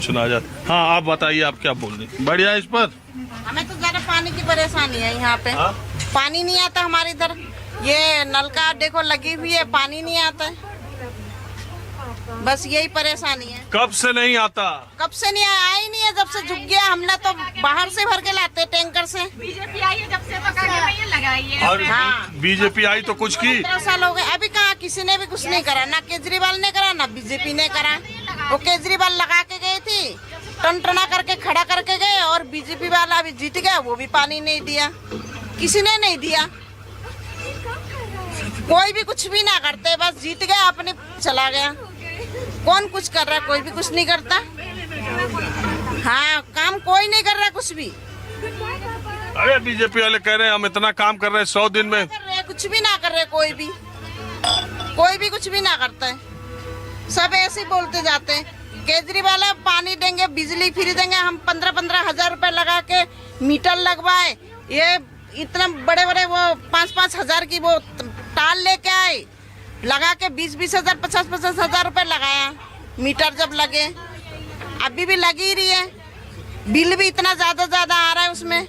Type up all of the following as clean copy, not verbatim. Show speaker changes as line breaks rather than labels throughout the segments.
सुना जाता। हाँ, आप बताइए, आप क्या बोल रहे? बढ़िया। इस पर
हमें तो ज्यादा पानी की परेशानी है यहाँ पे।
हाँ?
पानी नहीं आता हमारे इधर। ये नलका देखो लगी हुई है, पानी नहीं आता है। बस यही परेशानी है।
कब से नहीं आता?
कब से नहीं आया ही नहीं है, जब से झुक गया। हमने तो बाहर से भर के लाते टैंकर से।
बीजेपी आई है जब से तो कहा लगाइए।
और
हाँ।
बीजेपी आई तो कुछ की?
15 साल हो गए, अभी कहाँ किसी ने भी कुछ नहीं करा। ना केजरीवाल ने करा, ना बीजेपी ने करा। वो केजरीवाल लगा के गई थी, टनटना करके खड़ा करके गए, और बीजेपी वाला अभी जीत गया, वो भी पानी नहीं दिया, किसी ने नहीं दिया। कोई भी कुछ भी ना करते, बस जीत गया, अपने चला गया। कौन कुछ कर रहा है? कोई भी कुछ नहीं करता। हाँ, काम कोई नहीं कर रहा कुछ भी।
अरे बीजेपी वाले कह रहे हैं हम इतना काम कर रहे हैं 100 दिन में।
कर रहे कुछ भी ना कर रहे, कोई भी कुछ भी ना करता है। सब ऐसे ही बोलते जाते हैं। केजरीवाल अब पानी देंगे, बिजली फ्री देंगे। हम 15-15 हजार रुपए लगा के मीटर लगवाए। ये इतना बड़े बड़े वो 5-5 हजार की वो टाल लेके आए, लगा के 20-20 हजार 50-50 हजार रुपए लगाया मीटर जब लगे। अभी भी लगी ही रही है। बिल भी इतना ज्यादा आ रहा है उसमें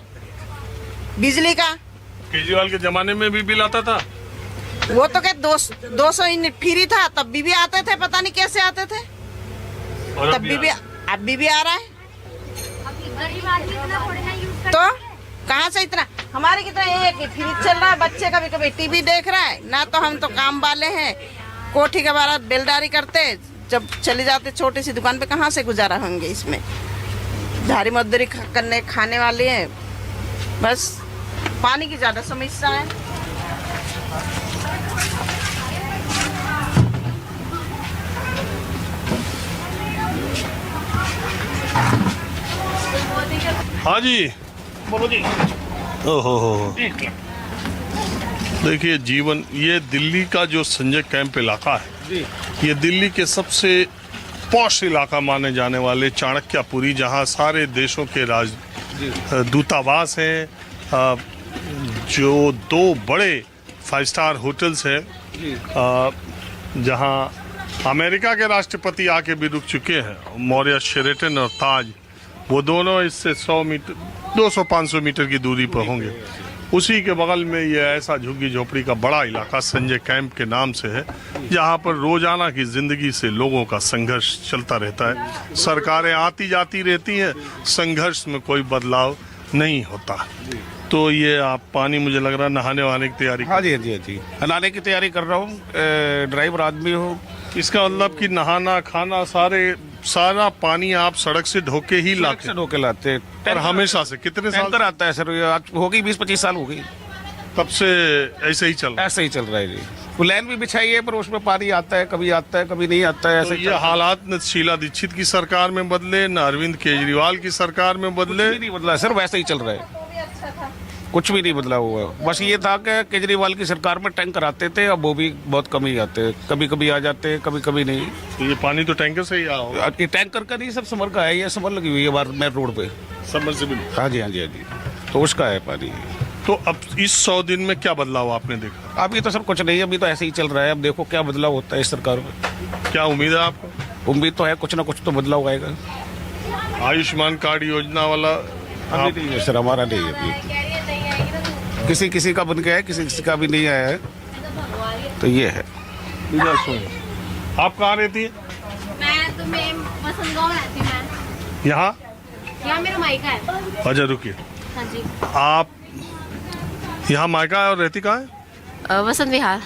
बिजली का।
केजरीवाल के जमाने में भी बिल आता था।
वो तो क्या 200 यूनिट फ्री था, तब भी आते थे, पता नहीं कैसे आते थे।
और
तब भी अभी भी आ रहा है। तो कहाँ से इतना? हमारे कितना एक फ्रिज चल रहा है, बच्चे कभी कभी टीवी देख रहा है ना। तो हम तो काम वाले हैं, कोठी के बाहर बेलदारी करते, जब चले जाते छोटी सी दुकान पे, कहाँ से गुजारा होंगे इसमें। झाड़ी मजदूरी करने खाने वाले हैं। बस पानी की ज्यादा समस्या है।
हाँ जी,
बोलो जी।
ओहो, देखिए जीवन, ये दिल्ली का जो संजय कैंप इलाका है
जी।
ये दिल्ली के सबसे पॉश इलाका माने जाने वाले चाणक्यपुरी, जहाँ सारे देशों के दूतावास हैं, जो 2 बड़े 5 स्टार होटल्स हैं, जहाँ अमेरिका के राष्ट्रपति आके भी रुक चुके हैं, मौर्य शेरेटन और ताज। वो दोनों इससे 100 मीटर 200-500 मीटर की दूरी पर होंगे। उसी के बगल में ये ऐसा झुग्गी झोपड़ी का बड़ा इलाका संजय कैंप के नाम से है, जहाँ पर रोजाना की जिंदगी से लोगों का संघर्ष चलता रहता है। सरकारें आती जाती रहती हैं, संघर्ष में कोई बदलाव नहीं होता। तो ये आप पानी, मुझे लग रहा है नहाने वहाने की तैयारी।
हाँ जी, हाँ जी, हाँ जी, नहाने की तैयारी कर रहा हूँ। ड्राइवर आदमी हूँ।
इसका मतलब कि नहाना खाना सारा पानी आप सड़क से ढोके ही लाते हैं?
ढोके लाते हैं।
और हमेशा से कितने साल
टैंकर आता है सर? आज हो गई 20-25 साल हो गई।
तब से ऐसे ही चल रहा है?
ऐसे ही चल रहा है जी। वो लाइन भी बिछाई है, पर उसमें पानी आता है, कभी नहीं आता है।
तो
ऐसे
ये हालात न शीला दीक्षित की सरकार में बदले, न अरविंद केजरीवाल की सरकार में बदले।
नहीं बदला सर, वैसे ही चल रहा है, कुछ भी नहीं बदला हुआ। बस ये था कि केजरीवाल की सरकार में टैंकर आते थे, अब वो भी बहुत कम ही आते हैं। कभी कभी आ जाते हैं, कभी कभी नहीं।
तो ये पानी तो टैंकर से ही आया होगा?
ये टैंकर का नहीं, सब समर का है। ये समर लगी हुई है बार मैं रोड पे।
सबमर्सिबल?
हाँ जी, हाँ जी, हाँ जी। तो उसका है पानी।
तो अब इस 100 दिन में क्या बदलाव आपने देखा?
अभी तो सर कुछ नहीं, अभी तो ऐसे ही चल रहा है। अब देखो क्या बदलाव होता है इस सरकार में।
क्या उम्मीद है आपको?
उम्मीद तो है, कुछ ना कुछ तो बदलाव आएगा।
आयुष्मान कार्ड योजना वाला
अभी नहीं है सर, हमारा नहीं है अभी। किसी का बन गया है, किसी का भी नहीं आया है। तो ये है।
आप कहाँ रहती है?
मैं वसंत गाँव रहती हूँ।
यहाँ
मेरा मायका है।
अच्छा रुकिए,
हाँ जी।
आप यहाँ मायका है और रहती कहाँ है?
वसंत विहार।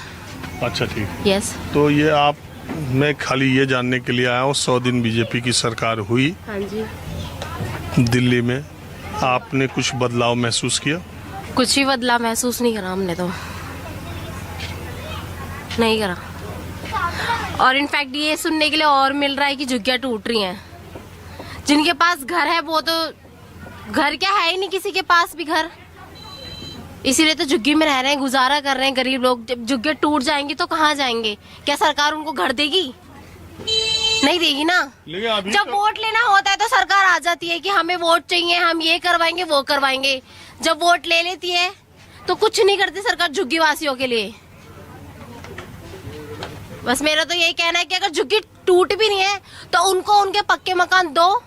अच्छा ठीक।
यस।
तो ये आप, मैं खाली ये जानने के लिए आया हूँ, 100 दिन बीजेपी की सरकार हुई
हाँ जी।
दिल्ली में, आपने कुछ बदलाव महसूस किया?
कुछ भी बदलाव महसूस नहीं करा हमने, तो नहीं करा। और इनफैक्ट ये सुनने के लिए और मिल रहा है कि झुग्गियाँ टूट रही हैं। जिनके पास घर है वो तो, घर क्या है ही नहीं किसी के पास भी घर, इसीलिए तो झुग्गी में रह रहे हैं, गुजारा कर रहे हैं गरीब लोग। जब झुग्गियाँ टूट जाएंगी तो कहाँ जाएंगे? क्या सरकार उनको घर देगी? नहीं देगी ना। जब वोट लेना होता है तो सरकार आ जाती है कि हमें वोट चाहिए, हम ये करवाएंगे वो करवाएंगे। जब वोट ले लेती है तो कुछ नहीं करती सरकार झुग्गी वासियों के लिए। बस मेरा तो यही कहना है कि अगर झुग्गी टूट भी नहीं है तो उनको उनके पक्के मकान दो,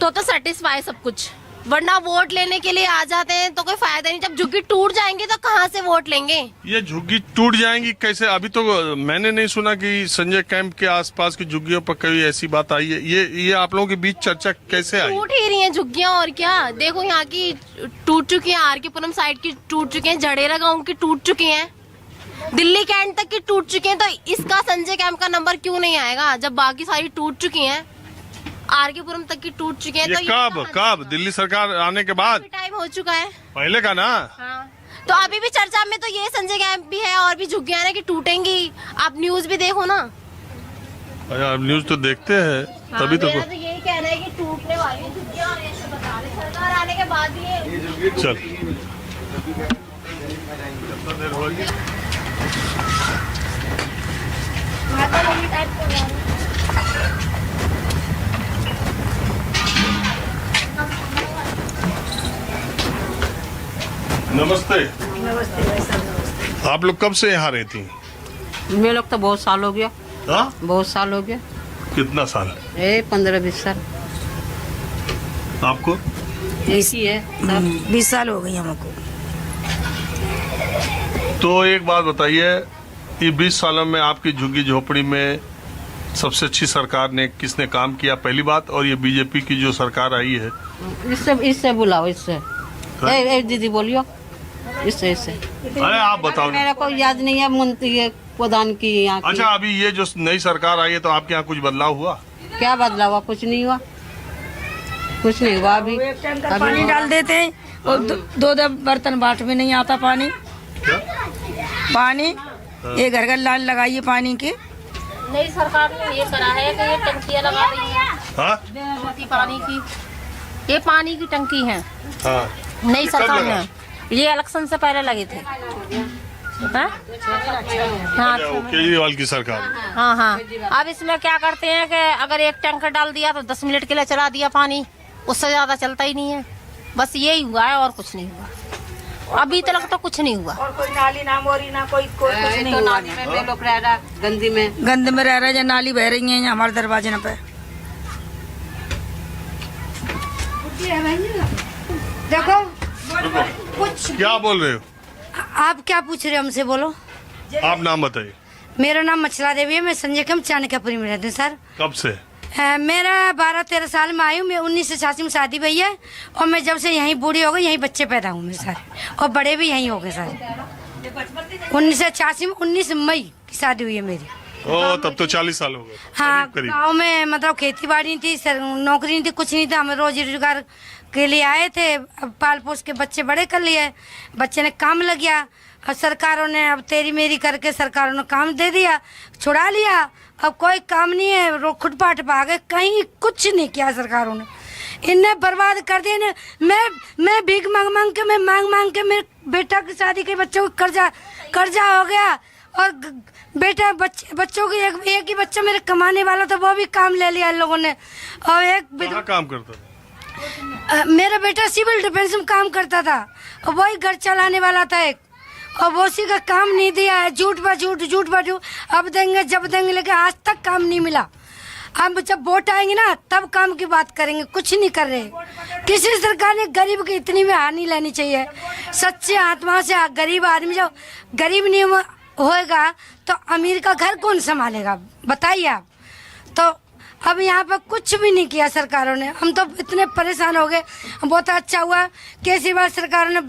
तो सेटिस्फाई सब कुछ, वरना वोट लेने के लिए आ जाते हैं तो कोई फायदा नहीं। जब झुग्गी टूट जाएंगे तो कहाँ से वोट लेंगे?
ये झुग्गी टूट जाएंगी कैसे? अभी तो मैंने नहीं सुना कि संजय कैंप के आसपास की झुग्गियों पर कभी ऐसी बात आई है। ये आप लोगों के बीच चर्चा कैसे आई?
टूट ही रही हैं झुग्गियां, और क्या। देखो यहाँ की टूट चुकी है, आर के पुरम साइड की टूट चुकी है, जडेरा गाँव की टूट चुकी है, दिल्ली कैंट तक की टूट चुकी है। तो इसका संजय कैंप का नंबर क्यों नहीं आएगा जब बाकी सारी टूट चुकी हैं? आर के पुरम तक की टूट चुकी है।
ये
तो
कब दिल्ली सरकार आने के बाद?
टाइम हो चुका है
पहले का ना।
हाँ। तो अभी भी चर्चा में तो ये संजय कैंप भी है और भी झुग्गियां हैं कि टूटेंगी। आप न्यूज भी देखो ना।
अच्छा, न्यूज तो देखते हैं तभी तो।
मेरा तो यही कहना है कि टूटने वाली है झुग्गियां, और ऐसे बता रहे सरकार आने के बाद ये
चल नमस्ते।
नमस्ते भाई साहब, नमस्ते।
आप लोग कब से यहाँ रहती हैं?
मेरे लोग तो बहुत साल हो गया,
हाँ?
बहुत साल हो गया,
कितना साल?
15-20 साल
आपको?
ऐसी है सब। 20 साल हो गई हमको।
तो एक बात बताइए, ये 20 सालों में आपकी झुग्गी झोपड़ी में सबसे अच्छी सरकार ने किसने काम किया, पहली बात? और ये बीजेपी की जो सरकार आई है,
इससे बुलाओ, इससे। ए दीदी बोलियो, इससे।
अरे आप बताओ ना।
मेरा कोई याद नहीं है, मंत्री है प्रधान की यहाँ की।
अच्छा, अभी ये जो नई सरकार आई है तो आपके यहाँ कुछ बदलाव हुआ?
क्या बदला हुआ? कुछ नहीं हुआ, कुछ नहीं हुआ। अभी
पानी डाल देते हैं और दो बर्तन बाट में नहीं आता पानी।
क्या?
पानी ये घर घर लाइन लगाइए पानी की।
नई सरकार ने ये करा है कि ये टंकियां लगा रही है
हाँ
पानी की, ये पानी की टंकी है
हाँ।
नई सरकार
लगा?
ने। ये इलेक्शन से पहले लगे थे। हाँ हाँ
वो केजरीवाल की सरकार।
हाँ। अब इसमें क्या करते हैं कि अगर एक टैंकर डाल दिया तो 10 मिनट के लिए चला दिया पानी, उससे ज्यादा चलता ही नहीं है। बस यही हुआ है और कुछ नहीं हुआ अभी तक, तो कुछ नहीं हुआ।
और कोई नाली ना मोरी ना कोई कुछ नहीं
तो
हुआ।
नाली में वे लोग रह रहा, गंदी में
गंद में रह रहे हैं, नाली बह रही है हमारे दरवाजे न पे।
देखो
कुछ क्या बोल रहे हो?
आप क्या पूछ रहे हो हमसे, बोलो।
आप नाम बताइए।
मेरा नाम मछला देवी है, मैं संजय कैंप चाणक्यपुरी में रहती हूँ सर।
कब से?
मेरा 12-13 साल में आई हूँ मैं। 1986 में शादी हुई है और मैं जब से यहीं बूढ़ी हो गई यहीं बच्चे पैदा हुए मेरे सारे, और बड़े भी यहीं हो गए सारे। 1986 में 19 मई की शादी हुई है मेरी।
ओ, तब तो 40 साल हो गए।
हाँ,
करीब।
गाँव में मतलब खेती बाड़ी नहीं थी, नौकरी नहीं थी, कुछ नहीं था। हम रोजी रोजगार के लिए आए थे, अब पाल पोस के बच्चे बड़े कर लिए, बच्चे ने काम लग गया और सरकारों ने अब तेरी मेरी करके सरकारों ने काम दे दिया, छुड़ा लिया। अब कोई काम नहीं है, खुटपाट पा गए, कहीं कुछ नहीं किया सरकारों ने, इन्हें बर्बाद कर दिया ने। मैं भीख मांग के मेरे बेटा की शादी के बच्चों को कर्जा हो गया, और बेटा बच्चों की एक ही बच्चा मेरे कमाने वाला था, वो भी काम ले लिया इन लोगों ने। और एक
कहाँ काम करता था?
मेरा बेटा सिविल डिफेंस में काम करता था और वही घर चलाने वाला था एक, और वो उसी का काम नहीं दिया है। झूठ बा झूठ अब देंगे जब देंगे, लेकिन आज तक काम नहीं मिला। अब जब वोट आएंगे ना तब काम की बात करेंगे, कुछ नहीं कर रहे। किसी सरकार ने गरीब की इतनी भी हानि लेनी चाहिए। सच्चे आत्मा से गरीब आदमी जब गरीब नहीं होएगा तो अमीर का घर कौन संभालेगा, बताइए आप। तो अब यहाँ पर कुछ भी नहीं किया सरकारों ने, हम तो इतने परेशान हो गए। बहुत अच्छा हुआ केजरीवाल सरकारों ने